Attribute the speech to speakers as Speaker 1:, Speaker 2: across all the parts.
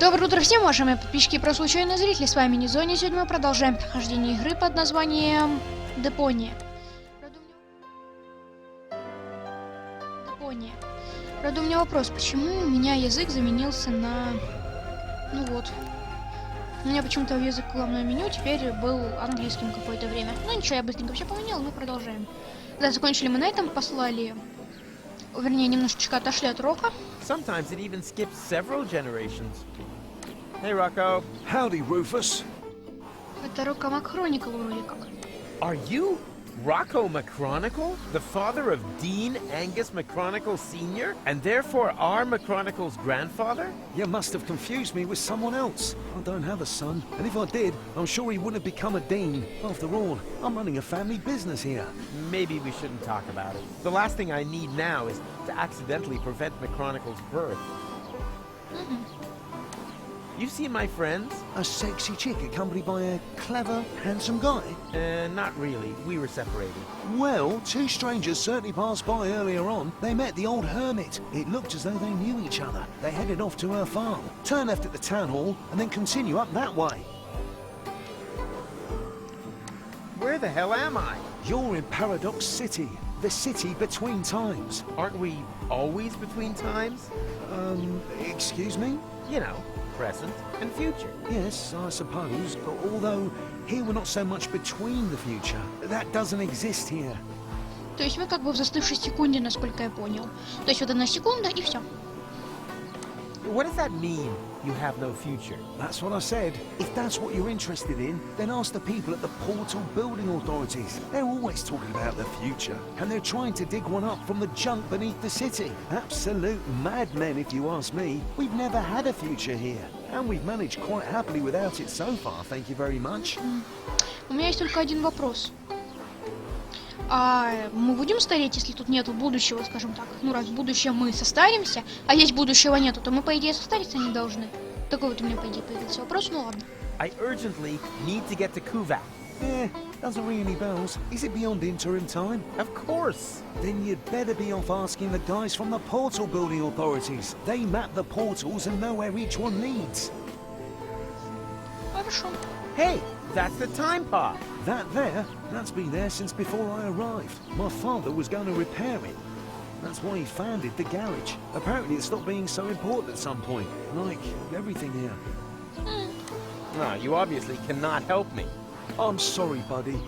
Speaker 1: Доброе утро всем, уважаемые подписчики и просто случайные зрители, с вами Низони. Сегодня мы продолжаем прохождение игры под названием Deponia. Правда, у меня вопрос, почему у меня язык заменился на... Ну вот. У меня почему-то язык главное меню теперь был английским какое-то время. Ну ничего, я быстренько все поменял, мы продолжаем. Да, закончили мы на этом, послали... Вернее, немножечко отошли от Рока.
Speaker 2: Sometimes it even skips several generations. Hey, Rocco.
Speaker 3: Howdy, Rufus.
Speaker 1: Это Рока Макхроникл вроде как.
Speaker 2: Are you Rocco McChronicle, the father of Dean Angus McChronicle Sr., and therefore our McChronicle's grandfather?
Speaker 3: You must have confused me with someone else. I don't have a son, and if I did, I'm sure he wouldn't have become a dean. After all, I'm running a family business here.
Speaker 2: Maybe we shouldn't talk about it. The last thing I need now is to accidentally prevent McChronicle's birth. You've seen my friends?
Speaker 3: A sexy chick accompanied by a clever, handsome guy?
Speaker 2: Not really. We were separated.
Speaker 3: Well, two strangers certainly passed by earlier on. They met the old hermit. It looked as though they knew each other. They headed off to her farm, turn left at the town hall, and then continue up that way.
Speaker 2: Where the hell am I?
Speaker 3: You're in Paradox City, the city between times.
Speaker 2: Aren't we always between times?
Speaker 3: Excuse me?
Speaker 2: You know, present and future.
Speaker 3: Yes, I suppose, but although here we're not so much between the future. That doesn't exist here.
Speaker 1: То есть мы как бы в застывшей секунде, насколько я понял. То есть вот одна секунда и все.
Speaker 2: What does that mean, you have no future?
Speaker 3: That's what I said. If that's what you're interested in, then ask the people at the Portal Building Authorities. They're always talking about the future, and they're trying to dig one up from the junk beneath the city. Absolute madmen, if you ask me. We've never had a future here, and we've managed quite happily without it so far, thank you very much.
Speaker 1: У меня есть только один вопрос. А мы будем стареть, если тут нету будущего, скажем так? Ну, раз в будущем мы состаримся, а здесь будущего нету, то мы, по идее, состариться не должны. Такой вот у меня, по идее, появился вопрос, ну ладно.
Speaker 2: I urgently need to get to Kuvak.
Speaker 3: Doesn't ring any bells. Is it beyond interim time?
Speaker 2: Of course.
Speaker 3: Then you'd better be off asking the guys from the Portal Building Authorities. They map the portals and know where each one leads.
Speaker 1: Хорошо.
Speaker 2: Hey, that's the time pod.
Speaker 3: That there? That's been there since before I arrived. My father was going to repair it. That's why he founded the garage. Apparently it stopped being so important at some point. Like everything here.
Speaker 2: No, you obviously cannot help me.
Speaker 3: I'm sorry, buddy.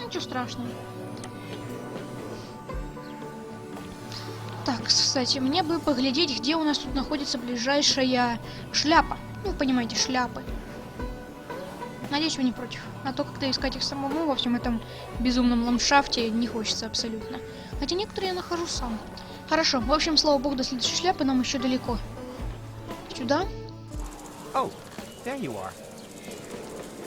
Speaker 1: Ничего страшного. Так, кстати, мне бы поглядеть, где у нас тут находится ближайшая шляпа. Ну, понимаете, шляпы. Надеюсь, вы не против. А то как-то искать их самому во всем этом безумном ландшафте не хочется абсолютно. Хотя некоторые я нахожу сам. Хорошо, в общем, слава богу, до следующей шляпы нам еще далеко. Сюда.
Speaker 2: Oh, there you are.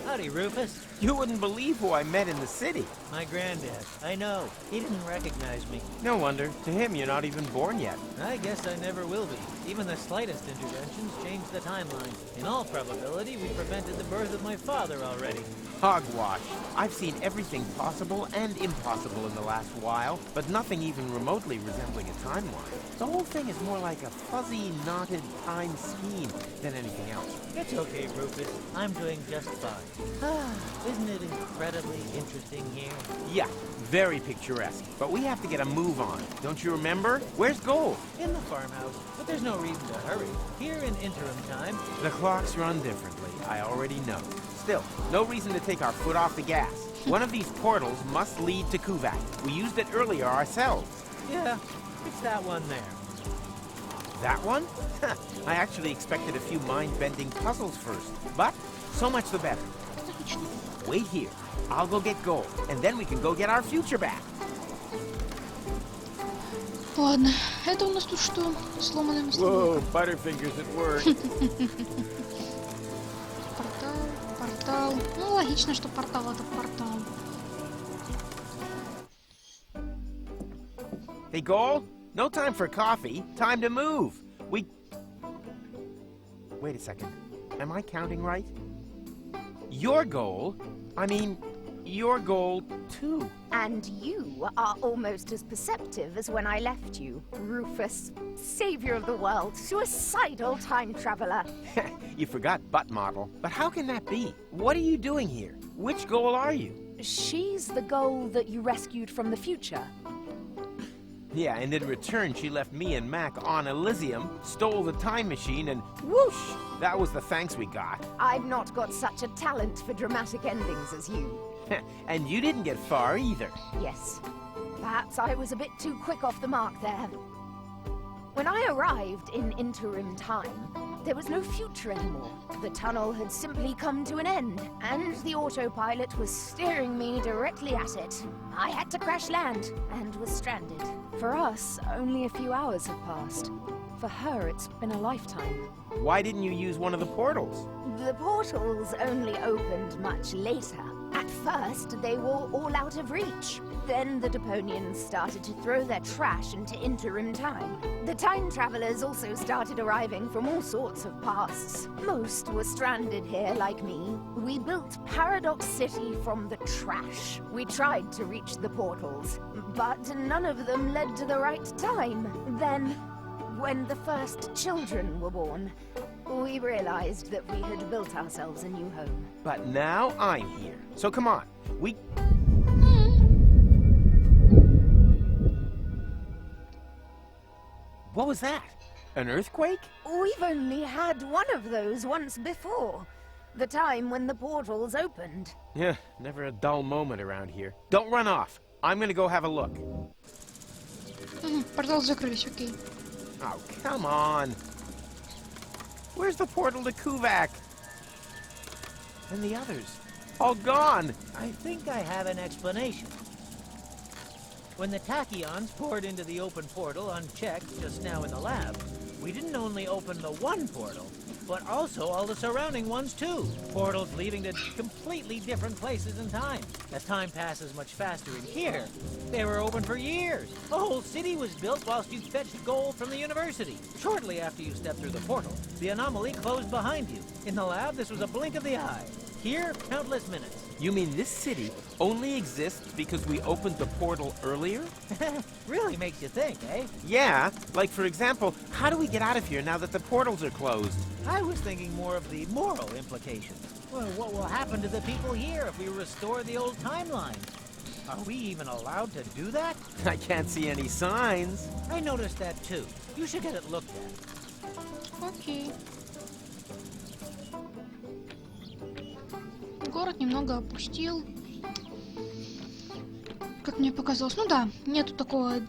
Speaker 4: Howdy, Rufus.
Speaker 2: You wouldn't believe who I met in the city.
Speaker 4: My granddad. I know. He didn't recognize me.
Speaker 2: No wonder. To him, you're not even born yet.
Speaker 4: I guess I never will be. Even the slightest interventions change the timeline. In all probability, we prevented the birth of my father already.
Speaker 2: Hogwash. I've seen everything possible and impossible in the last while, but nothing even remotely resembling a timeline. The whole thing is more like a fuzzy, knotted time scheme than anything else.
Speaker 4: It's okay, Rufus. I'm doing just fine. Isn't it incredibly interesting here?
Speaker 2: Yeah, very picturesque. But we have to get a move on. Don't you remember? Where's Gold?
Speaker 4: In the farmhouse, but there's no reason to hurry. Here in interim time...
Speaker 2: The clocks run differently, I already know. Still, no reason to take our foot off the gas. One of these portals must lead to Kuvak. We used it earlier ourselves.
Speaker 4: Yeah, it's that one there.
Speaker 2: That one? I actually expected a few mind-bending puzzles first. But, so much the better. Wait here. I'll go get Gold, and then we can go get our future back.
Speaker 1: Ладно, это у нас тут что? Сломанная
Speaker 2: Whoa, Butterfingers at work.
Speaker 1: Портал. Ну, логично, что портал это портал.
Speaker 2: Hey, Gold? No time for coffee. Time to move. Wait a second. Am I counting right? Your goal? I mean, your goal, too.
Speaker 5: And you are almost as perceptive as when I left you, Rufus, savior of the world, suicidal time traveler.
Speaker 2: You forgot butt model. But how can that be? What are you doing here? Which goal are you?
Speaker 5: She's the goal that you rescued from the future.
Speaker 2: Yeah, and in return, she left me and Mac on Elysium, stole the time machine, and whoosh! That was the thanks we got.
Speaker 5: I've not got such a talent for dramatic endings as you.
Speaker 2: And you didn't get far either.
Speaker 5: Yes. Perhaps I was a bit too quick off the mark there. When I arrived in interim time, there was no future anymore. The tunnel had simply come to an end, and the autopilot was steering me directly at it. I had to crash land, and was stranded. For us, only a few hours have passed. For her, it's been a lifetime.
Speaker 2: Why didn't you use one of the portals?
Speaker 5: The portals only opened much later. At first, they were all out of reach. Then the Deponians started to throw their trash into interim time. The time travelers also started arriving from all sorts of pasts. Most were stranded here like me. We built Paradox City from the trash. We tried to reach the portals, but none of them led to the right time. Then, when the first children were born, we realized that we had built ourselves a new home.
Speaker 2: But now I'm here. So come on. What was that? An earthquake?
Speaker 5: We've only had one of those once before. The time when the portals opened.
Speaker 2: Yeah, never a dull moment around here. Don't run off. I'm gonna go have a look.
Speaker 1: Портал закрылись, окей.
Speaker 2: Oh, come on. Where's the portal to Kuvak? And the others? All gone!
Speaker 4: I think I have an explanation. When the tachyons poured into the open portal unchecked just now in the lab, we didn't only open the one portal, but also all the surrounding ones too. Portals leading to completely different places in time. As time passes much faster in here, they were open for years. A whole city was built whilst you fetched gold from the university. Shortly after you stepped through the portal, the anomaly closed behind you. In the lab, this was a blink of the eye. Here, countless minutes.
Speaker 2: You mean this city only exists because we opened the portal earlier?
Speaker 4: Really makes you think, eh?
Speaker 2: Yeah, like for example, how do we get out of here now that the portals are closed?
Speaker 4: I was thinking more of the moral implications. Well, what will happen to the people here if we restore the old timeline? Are we even allowed to do that?
Speaker 2: I can't see any signs.
Speaker 4: I noticed that too. You should get it looked at.
Speaker 1: Окей. Город немного опустил. Как мне показалось. Ну да, нету такой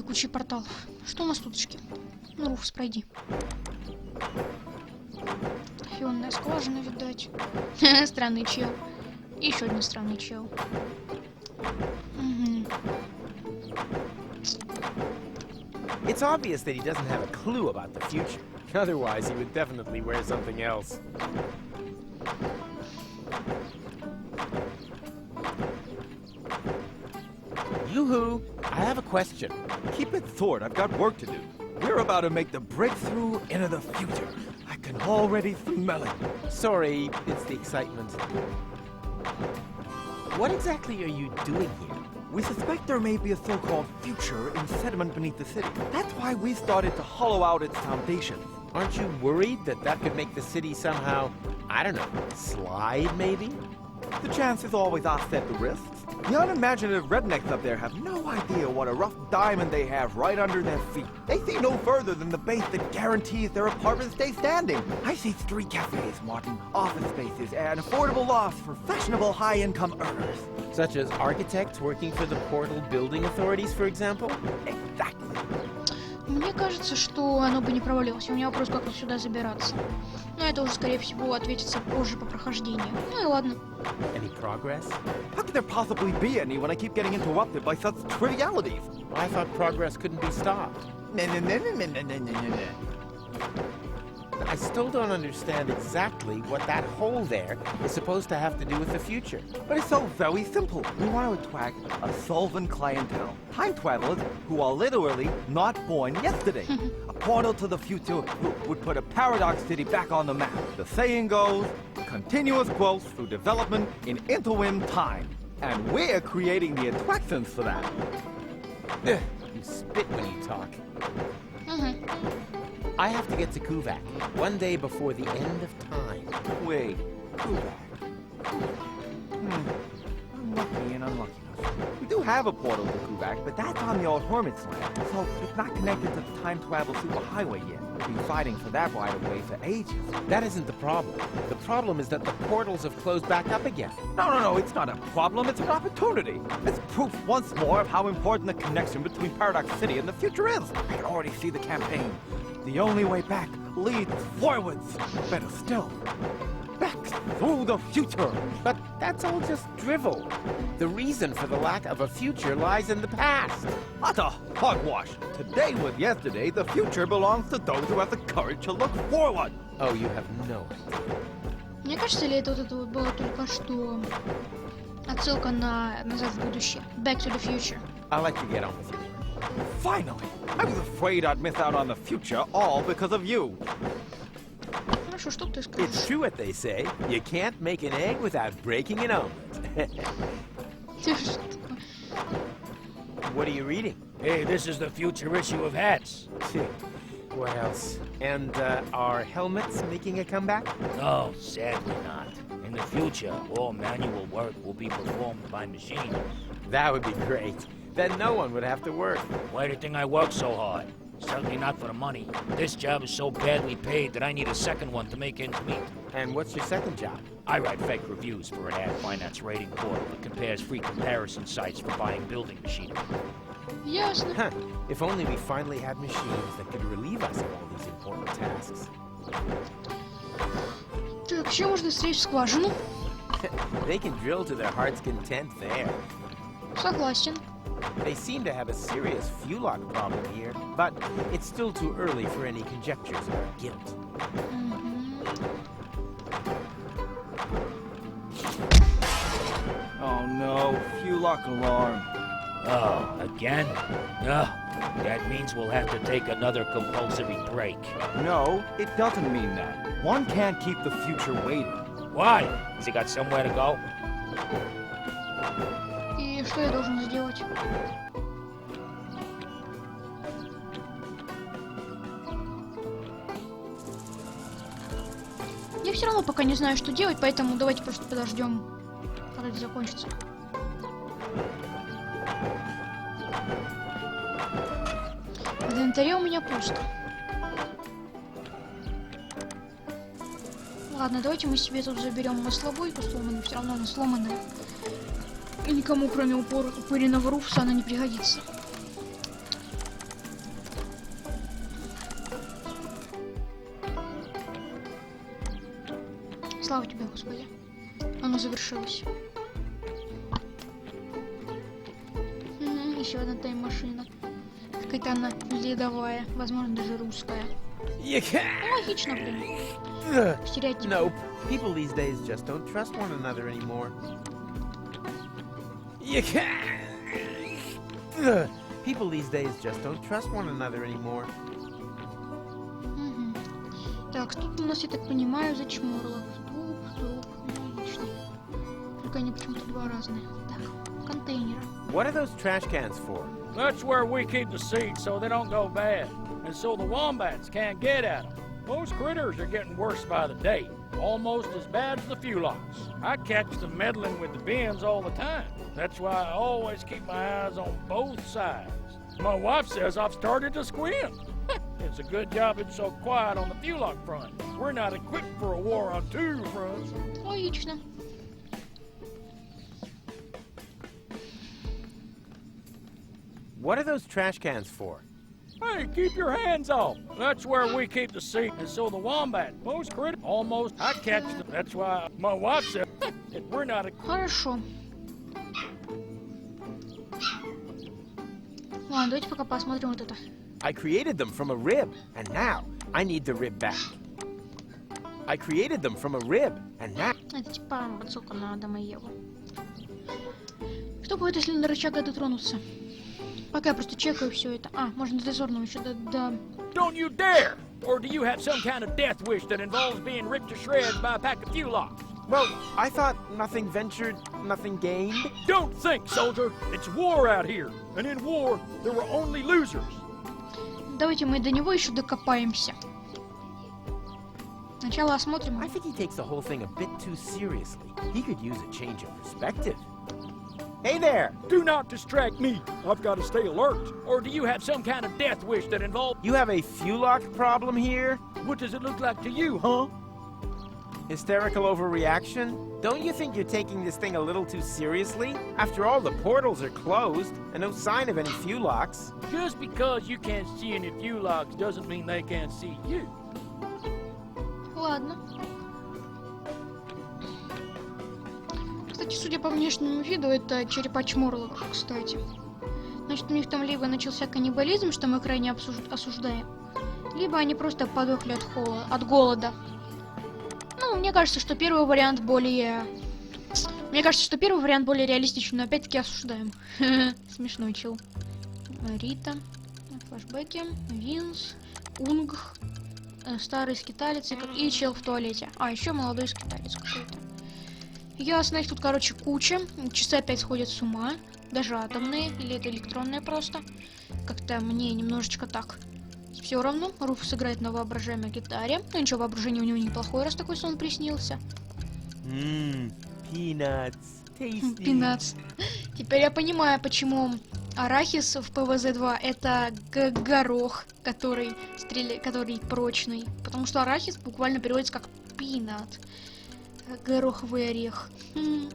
Speaker 1: кучи порталов. Что у нас туточки? Ну, Руфус, пройди. Фионная скважина, видать. Странный чел. И еще один странный чел.
Speaker 2: It's obvious that he doesn't have a clue about the future. Otherwise, he would definitely wear something else. Yoo-hoo! I have a question.
Speaker 6: Keep it short, I've got work to do. We're about to make the breakthrough into the future. I can already smell it.
Speaker 2: Sorry, it's the excitement. What exactly are you doing here?
Speaker 6: We suspect there may be a so-called future in sediment beneath the city. That's why we started to hollow out its foundation.
Speaker 2: Aren't you worried that that could make the city somehow, I don't know, slide maybe?
Speaker 6: The chances always offset the risks. The unimaginative rednecks up there have no idea what a rough diamond they have right under their feet. They see no further than the base that guarantees their apartments stay standing. I see street cafes, Martin, office spaces, and affordable lofts for fashionable high-income earners.
Speaker 2: Such as architects working for the portal building authorities, for example?
Speaker 6: Exactly.
Speaker 1: Мне кажется, что оно бы не провалилось. У меня вопрос, как вот сюда забираться. Но это уже, скорее всего, ответится позже по прохождению. Ну и ладно.
Speaker 2: Any progress?
Speaker 6: How could there possibly be any when I keep getting interrupted by such trivialities?
Speaker 2: I thought progress couldn't be stopped. I still don't understand exactly what that hole there is supposed to have to do with the future.
Speaker 6: But it's so very simple. We want to attract a solvent clientele. Time travelers who are literally not born yesterday. A portal to the future would put a paradox city back on the map. The saying goes, continuous growth through development in interim time. And we're creating the attractions for that.
Speaker 2: You spit when you talk. I have to get to Kuvak one day before the end of time.
Speaker 6: Wait, Kuvak. Unlucky and unlucky. We do have a portal to Kuvak, but that's on the old Hermit's land, so it's not connected to the time travel superhighway yet. We've been fighting for that right of way for ages.
Speaker 2: That isn't the problem. The problem is that the portals have closed back up again.
Speaker 6: No, it's not a problem, it's an opportunity. It's proof once more of how important the connection between Paradox City and the future is. I can already see the campaign. The only way back leads forwards. Better still, back through the future.
Speaker 2: But that's all just drivel. The reason for the lack of a future lies in the past.
Speaker 6: Utter hogwash. Today was yesterday, the future belongs to those who have the courage to look forward.
Speaker 2: Oh, you have no idea.
Speaker 1: Мне кажется, или это вот это вот было только что отсылка на назад в будущее. Back to the future.
Speaker 2: I'll let you get on with it.
Speaker 6: Finally! I was afraid I'd miss out on the future all because of you.
Speaker 1: Хорошо, что ты
Speaker 2: It's
Speaker 1: скажешь?
Speaker 2: true what they say. You can't make an egg without breaking an omelet.
Speaker 1: Ты что такое?
Speaker 2: What are you reading?
Speaker 7: Hey, this is the future issue of Hats.
Speaker 2: What else? And are helmets making a comeback?
Speaker 7: No, sadly not. In the future, all manual work will be performed by machines.
Speaker 2: That would be great. Then no one would have to work.
Speaker 7: Why do you think I work so hard? Certainly not for the money. This job is so badly paid that I need a second one to make ends meet.
Speaker 2: And what's your second job?
Speaker 7: I write fake reviews for an ad finance rating portal that compares free comparison sites for buying building machinery.
Speaker 1: Ясно.
Speaker 2: Huh. If only we finally had machines that could relieve us of all these important tasks.
Speaker 1: Так, еще можно стричь скважину.
Speaker 2: They can drill to their heart's content there.
Speaker 1: Согласен.
Speaker 2: They seem to have a serious fuel lock problem here, but it's still too early for any conjectures about guilt.
Speaker 6: Oh no, fuel lock alarm.
Speaker 7: Oh, again? No. That means we'll have to take another compulsory break.
Speaker 6: No, it doesn't mean that. One can't keep the future waiting.
Speaker 7: Why? Has he got somewhere to go?
Speaker 1: И что я должен сделать? Я все равно пока не знаю, что делать, поэтому давайте просто подождем, когда это закончится. В инвентаре у меня пусто. Ладно, давайте мы себе тут заберем маслобойку сломанную, все равно она сломанная. И никому, кроме упыренного Руфса, она не пригодится. Слава тебе, Господи. Оно завершилось. Еще одна тайм-машина. Какая-то она ледовая, возможно, даже русская. Ну, логично, блин. Стереотип.
Speaker 2: Nope. People these days just don't trust one another anymore. People these days just don't trust one another anymore.
Speaker 1: Так, тут у нас, я так понимаю, зачморло. Туп. Ну, логично. Только они почему-то два разные. Так, контейнеры.
Speaker 2: What are those trash cans for?
Speaker 8: That's where we keep the seeds so they don't go bad, and so the wombats can't get at them. Those critters are getting worse by the day, almost as bad as the fulocks. I catch them meddling with the bins all the time. That's why I always keep my eyes on both sides. My wife says I've started to squint. It's a good job it's so quiet on the fulock front. We're not equipped for a war on two fronts.
Speaker 1: Логично.
Speaker 2: What are those trash cans for?
Speaker 8: Hey, keep your hands off. That's where we keep the seed. And so the wombat, most critter, almost, I catch them. That's why my wife said we're not a...
Speaker 1: Хорошо. Ладно, давайте пока посмотрим вот это.
Speaker 2: I created them from a rib, and now I need the rib back. I created them from a rib, and now...
Speaker 1: Это типа отсылка на Адама и Еву. Что будет, если на рычага дотронуться? Пока я просто чекаю все это. А, можно до дозорного еще до...
Speaker 8: Don't you dare! Or do you have some kind of death wish that involves being ripped to shreds by a pack of fulocks?
Speaker 2: Well, I thought nothing ventured, nothing gained.
Speaker 8: Don't think, soldier. It's war out here. And in war, there were only losers.
Speaker 1: Давайте мы до него еще докопаемся. Сначала осмотрим.
Speaker 2: I think he takes the whole thing a bit too seriously. He could use a change of perspective. Hey there!
Speaker 8: Do not distract me. I've got to stay alert. Or do you have some kind of death wish that involves...
Speaker 2: You have a fuel lock problem here?
Speaker 8: What does it look like to you, huh?
Speaker 2: Hysterical overreaction? Don't you think you're taking this thing a little too seriously? After all, the portals are closed, and no sign of any fuel locks.
Speaker 8: Just because you can't see any fuel locks doesn't mean they can't see you.
Speaker 1: Ладно. Кстати, судя по внешнему виду, это черепач Морлок, кстати. Значит, у них там либо начался каннибализм, что мы крайне осуждаем, либо они просто подохли от голода. Ну, мне кажется, что первый вариант более... реалистичен, но опять-таки осуждаем. Смешной чел. Рита. Флэшбэки. Винс. Унг. Старый скиталец и чел в туалете. А, еще молодой скиталец какой-то. Ясно, их тут, короче, куча. Часы опять сходят с ума. Даже атомные, или это электронные просто. Как-то мне немножечко так. Все равно. Руфус играет на воображаемой гитаре. Ну ничего, воображение у него неплохое, раз такой сон приснился.
Speaker 2: Peanuts. Tasty.
Speaker 1: Пинац. Теперь я понимаю, почему арахис в ПВЗ-2 это горох, который прочный. Потому что арахис буквально переводится как пинат. Гороховый орех.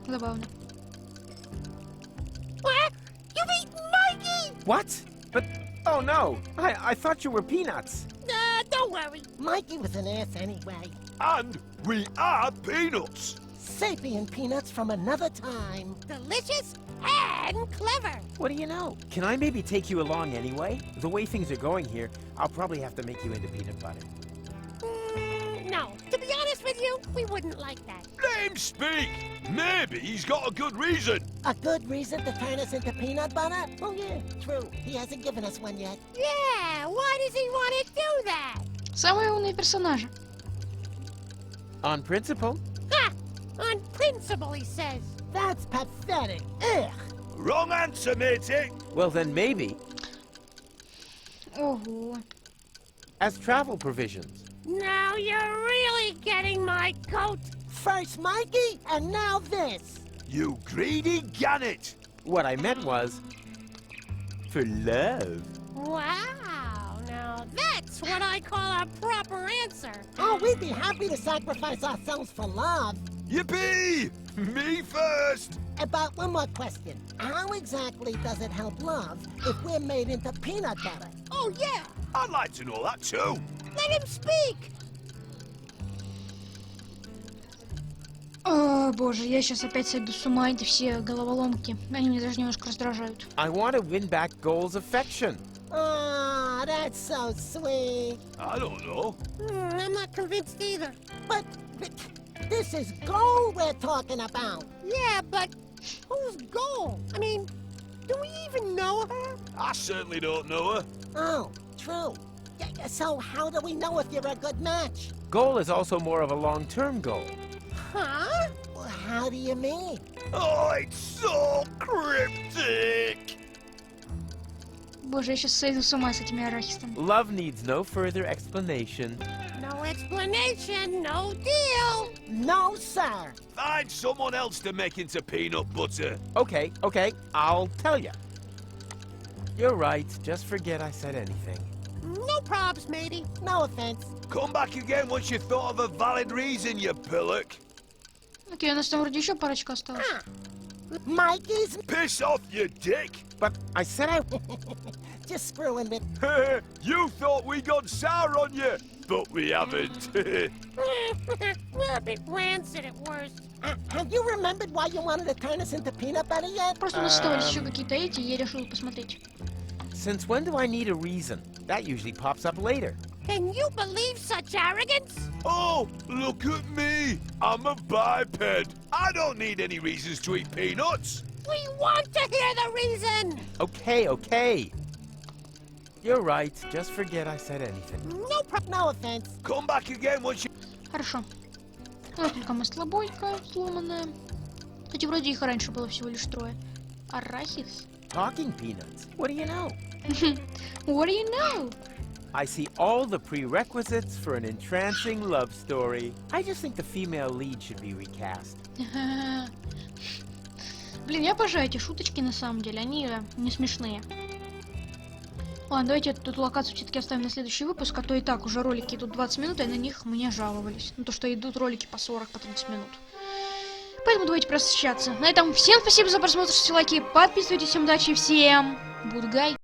Speaker 1: Забавно.
Speaker 2: What? But, oh no! I thought you were Peanuts.
Speaker 9: Don't worry. Mikey was an ass anyway.
Speaker 3: And we are Peanuts.
Speaker 9: Sapient peanuts from another time. Delicious and clever.
Speaker 2: What do you know? Can I maybe take you along anyway? The way things are going here, I'll probably have to make you into peanut butter.
Speaker 9: No. To be honest with you, we wouldn't like that.
Speaker 3: Let him speak. Maybe he's got a good reason.
Speaker 9: A good reason to turn us into peanut butter? Oh yeah, true. He hasn't given us one yet. Yeah, why does he want to do that?
Speaker 1: Самые умные персонажи.
Speaker 2: On principle.
Speaker 9: Ha! On principle, he says. That's pathetic. Ugh.
Speaker 3: Wrong answer, matey.
Speaker 2: Well then maybe,
Speaker 1: Ого.
Speaker 2: as travel provisions.
Speaker 9: Now you're really getting my coat. First Mikey, and now this.
Speaker 3: You greedy gannet.
Speaker 2: What I meant was, for love.
Speaker 9: Wow, now that's what I call a proper answer. Oh, we'd be happy to sacrifice ourselves for love.
Speaker 3: Yippee! Me first.
Speaker 9: About one more question. How exactly does it help love if we're made into peanut butter? Oh, yeah.
Speaker 3: I'd like to know that too.
Speaker 9: Let him speak.
Speaker 1: О, боже, я сейчас опять сойду с ума, эти все головоломки. Они меня даже немножко раздражают.
Speaker 2: I want to win back Goal's affection.
Speaker 9: Oh, that's so sweet.
Speaker 3: I don't know.
Speaker 9: I'm not convinced either. But this is Goal we're talking about. Yeah, but who's Goal? I mean, do we even know her?
Speaker 3: I certainly don't know her.
Speaker 9: Oh, true. So how do we know if you're a good match?
Speaker 2: Goal is also more of a long-term goal.
Speaker 9: Huh? Well, how do you mean?
Speaker 3: Oh, it's so cryptic.
Speaker 1: Боже, я сейчас сойду с ума с этими арахисами.
Speaker 2: Love needs no further explanation.
Speaker 9: No explanation, no deal. No, sir.
Speaker 3: Find someone else to make into peanut butter.
Speaker 2: Okay, I'll tell you. You're right, just forget I said anything.
Speaker 9: No probs, matey. No offense.
Speaker 3: Come back again once you've thought of a valid reason, you pillock.
Speaker 1: Окей, у нас там вроде еще парочка осталась.
Speaker 9: Mikey's
Speaker 3: Piss off, you dick.
Speaker 2: But I said I...
Speaker 9: just screwing with.
Speaker 3: You thought we got sour on you, but we haven't.
Speaker 9: We're a bit rancid at worst. Have you remembered why you wanted to turn us into peanut butter yet?
Speaker 1: Просто у нас оставались еще какие-то эти, и я решил посмотреть.
Speaker 2: Since when do I need a reason? That usually pops up later.
Speaker 9: Can you believe such arrogance?
Speaker 3: Oh, look at me. I'm a biped. I don't need any reasons to eat peanuts.
Speaker 9: We want to hear the reason.
Speaker 2: Okay. You're right, just forget I said anything.
Speaker 9: No offense.
Speaker 3: Come back again once you...
Speaker 1: Хорошо. Вот только маслобойка сломанная. Хотя вроде их раньше было всего лишь 3. Арахис.
Speaker 2: Talking peanuts. What do you know?
Speaker 1: What do you know?
Speaker 2: I see all the prerequisites for an entrancing love story. I just think the female lead should be recast.
Speaker 1: Блин, я обожаю эти шуточки на самом деле, они не смешные. Ладно, давайте эту локацию все-таки оставим на следующий выпуск, а то и так уже ролики идут 20 минут, и на них мне жаловались. Ну то, что идут ролики по 40, по 30 минут. Поэтому давайте прощаться. На этом всем спасибо за просмотр, ставьте лайки, подписывайтесь, всем удачи, всем Будгай.